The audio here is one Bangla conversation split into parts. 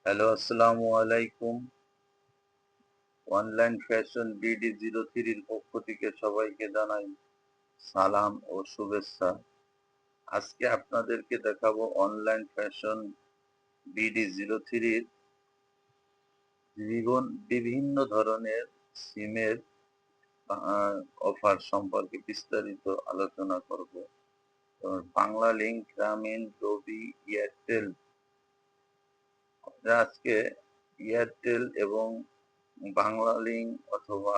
হ্যালো, আসসালামু আলাইকুম। অনলাইন ফ্যাশন BD03 পক্ষ থেকে সবাইকে জানাই সালাম ও শুভেচ্ছা। আজকে আপনাদেরকে দেখাবো অনলাইন ফ্যাশন BD03 বিভিন্ন ধরনের সিমের অফার সম্পর্কে বিস্তারিত আলোচনা করব। বাংলা লিংক, গ্রামীণ, রবি, এয়ারটেল। আজকে এয়ারটেল এবং বাংলা লিংক অথবা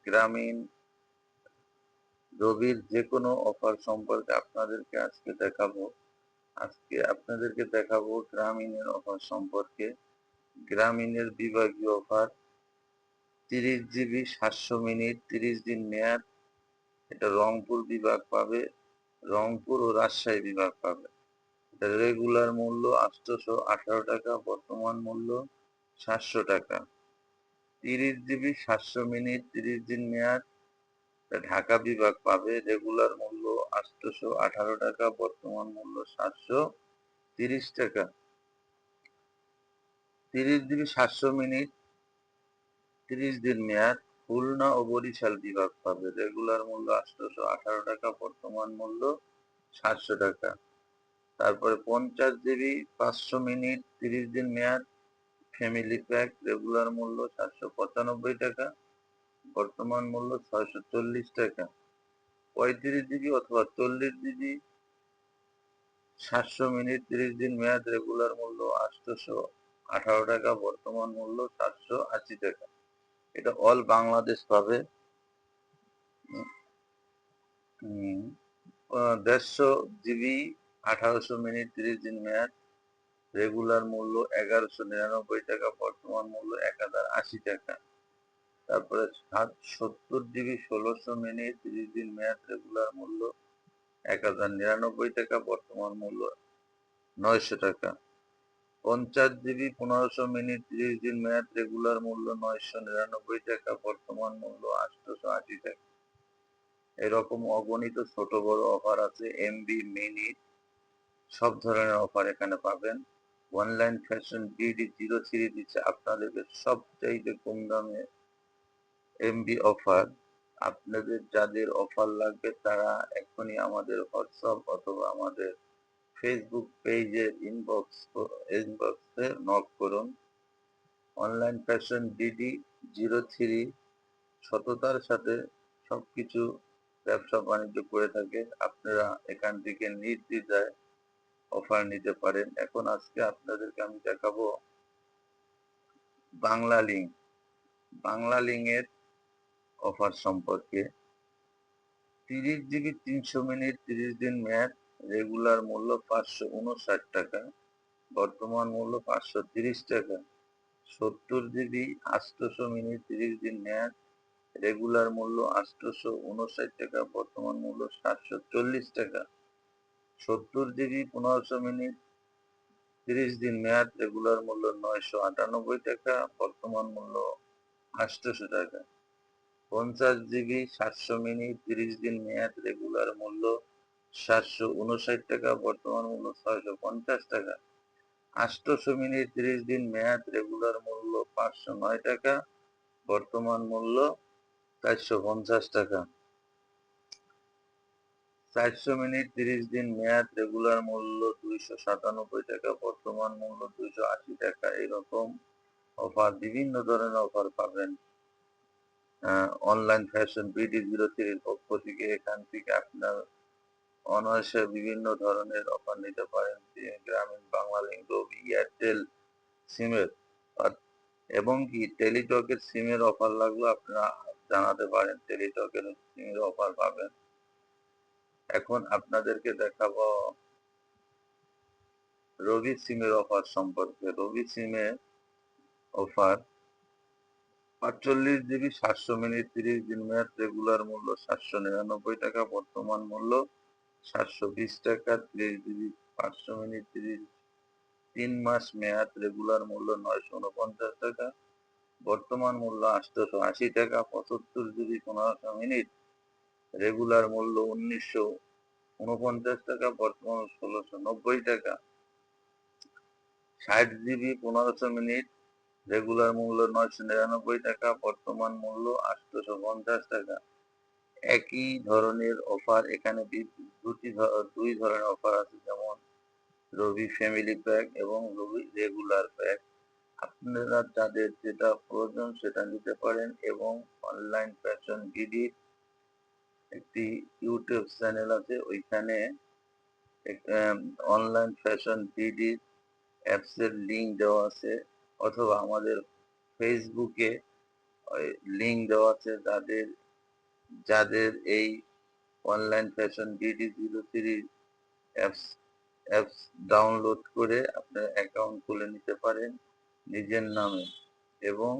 গ্রামীণ, রবির যে কোনো অফার সম্পর্কে আপনাদেরকে আজকে আপনাদেরকে দেখাবো গ্রামীণের অফার সম্পর্কে। গ্রামীণের বিভাগীয় অফার 30 GB 700 মিনিট 30 দিন মেয়াদ। এটা রংপুর বিভাগ পাবে, রংপুর ও রাজশাহী বিভাগ পাবে। এটা রেগুলার মূল্য 818 টাকা, বর্তমান মূল্য 700 টাকা। 30 GB 700 মিনিট 30 দিন মেয়াদ ঢাকা বিভাগ পাবে, রেগুলার মূল্য 818 টাকা, বর্তমান মূল্য 730 টাকা। 30 GB 700 মিনিট 30 দিন মেয়াদ খুলনা ও বরিশাল বিভাগ পাবে, রেগুলার মূল্য 818 টাকা, বর্তমান মূল্য 700 টাকা। তারপরে 50 GB 500 মিনিট 30 দিন মেয়াদ ফ্যামিলি প্যাক, রেগুলার মূল্য 795 টাকা, বর্তমান মূল্য 640 টাকা। 35 GB অথবা 40 GB 700 মিনিট 30 দিন মেয়াদ, রেগুলার মূল্য 818 টাকা, বর্তমান মূল্য 780 টাকা। এটা অল বাংলাদেশ পাবে। 150 GB 1800 মিনিট 30 দিন মেয়াদ, রেগুলার মূল্য 1199 টাকা, বর্তমান মূল্য 1080 টাকা। তারপরে 70 GB 1600 মিনিট 30 দিন মেয়াদ, রেগুলার মূল্য 1099 টাকা, বর্তমান মূল্য 900 টাকা। 50 GB 1500 মিনিট 30 দিন মেয়াদ, রেগুলার মূল্য 999 টাকা, বর্তমান মূল্য 880 টাকা। এরকম অগণিত ছোট বড় অফার আছে, MB মিনিট সব ধরনের অফার এখানে পাবেন। অনলাইন ফ্যাশন BD03 দিচ্ছে আপনাদেরকে সবচাইতে কম দামে MB অফার। আপনাদের যাদের অফার লাগবে তারা এখনই আমাদের হোয়াটসঅ্যাপ অথবা আমাদের ফেসবুক পেজের ইনবক্সে নক করুন। অনলাইন ফ্যাশন BD03 সততার সাথে সবকিছু ব্যবসা বাণিজ্য করে থাকে। আপনারা এখান থেকে নির্দ্বিধায় অফার নিতে পারেন। এখন আজকে আপনাদেরকে আমি দেখাবো বাংলা লিংক। বাংলা লিংকের অফার সম্পর্কে। 30 GB 300 মিনিট 30 দিন মেয়াদ, রেগুলার মূল্য 559 টাকা, বর্তমান মূল্য 530 টাকা। 70 GB 800 মিনিট 30 দিন মেয়াদ, রেগুলার মূল্য 859 টাকা, বর্তমান মূল্য 740 টাকা। 70 GB 1500 মিনিট 30 দিন মেয়াদ, রেগুলার মূল্য 998 টাকা, বর্তমান মূল্য 800 টাকা। 50 GB 700 মিনিট 30 দিন মেয়াদ, রেগুলার মূল্য 759 টাকা, বর্তমান মূল্য 650 টাকা। 800 মিনিট 30 দিন মেয়াদ, রেগুলার মূল্য 509 টাকা, বর্তমান মূল্য 450 টাকা। 400 মিনিট 30 দিন মেয়াদ, রেগুলার মূল্য 297 টাকা, বর্তমান মূল্য 280 টাকা। এরকম অফার, বিভিন্ন ধরনের অফার পাবেন অনলাইন ফ্যাশন BD03 পক্ষ থেকে। এখান থেকে আপনার অনায়াসে বিভিন্ন ধরনের অফার নিতে পারেন, গ্রামীণ, বাংলা লিংক, রবি, এয়ারটেল সিমের এবং কি টেলিটকের সিমের অফার লাগলো আপনারা জানাতে পারেন, টেলিটকের সিমের অফার পাবেন। এখন আপনাদেরকে দেখাবো রবি সিমের অফার সম্পর্কে। রবি সিমের অফার 48 GB 700 মিনিট 30 দিন মেয়াদ, রেগুলার মূল্য 799 টাকা, বর্তমান মূল্য 720 টাকা। 30 GB 500 মিনিট 3 মাস মেয়াদ, রেগুলার মূল্য 949 টাকা, বর্তমান মূল্য 880 টাকা। 75 GB 1500 মিনিট, রেগুলার মূল্য 1949 টাকা, বর্তমান 1690 টাকা। 60 GB 1500 মিনিট, রেগুলার মূল্য 999 টাকা, বর্তমান মূল্য 850 টাকা। একই ধরনের অফার এখানে দুই ধরনের অফার আছে, যেমন রবি ফ্যামিলি প্যাক এবং রবি রেগুলার প্যাক। আপনারা যাদের যেটা প্রয়োজন সেটা নিতে পারেন। এবং অনলাইন ফ্যাশন ডিডির একটি ইউটিউব চ্যানেল আছে, ওইখানে অনলাইন ফ্যাশন ডিডি অ্যাপস এর লিঙ্ক দেওয়া আছে, অথবা আমাদের ফেসবুকে লিঙ্ক দেওয়া আছে। যাদের যাদের এই online fashion DD03 apps apps download করে আপনার অ্যাকাউন্ট খুলে নিতে পারেন নিজের নামে, এবং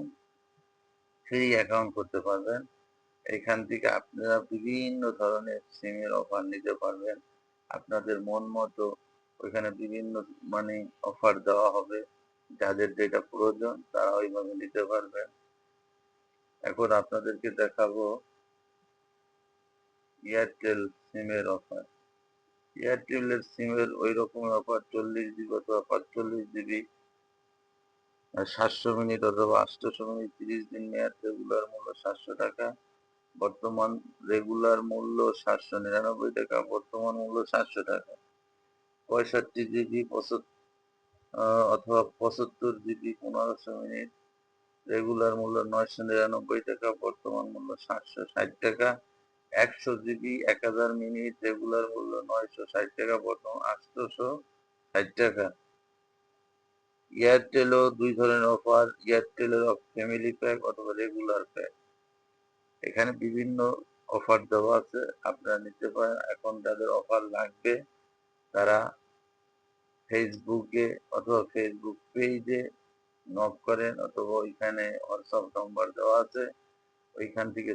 ফ্রি অ্যাকাউন্ট করতে পারবেন। এখান থেকে আপনারা বিভিন্ন ধরনের সিমের অফার নিতে পারবেন। আপনাদের মন মতো ওইখানে বিভিন্ন মানে অফার দেওয়া হবে, যাদের যেটা প্রয়োজন তারা ওইভাবে নিতে পারবেন। এখন আপনাদেরকে দেখাবো এয়ারটেল সিমের অফার। এয়ারটেলের সিমের ওই রকম অফার 40 GB অথবা 45 GB 700 মিনিট অথবা 800 মিনিট 30 দিন মেয়াদ, রেগুলার মূল্য 700 টাকা, বর্তমান রেগুলার মূল্য 799 টাকা, বর্তমান মূল্য 700 টাকা। 65 GB অথবা 75 GB 1500 মিনিট, রেগুলার মূল্য 999 টাকা, বর্তমান মূল্য 760 টাকা। 100 GB 1000 মিনিট, রেগুলার মূল্য 960 টাকা, বর্তমান 860 টাকা। এয়ারটেলও দুই ধরনের অফার, এয়ারটেলের ফ্যামিলি প্যাক অথবা রেগুলার প্যাক। এখানে বিভিন্ন অফার দেওয়া আছে, আপনারা নিতে পারেন। এখন যাদের অফার লাগবে তারা ফেসবুকে অথবা ফেসবুক পেজে নক করেন, অথবা ওইখানে হোয়াটসঅ্যাপ নাম্বার দেওয়া আছে, ওইখান থেকে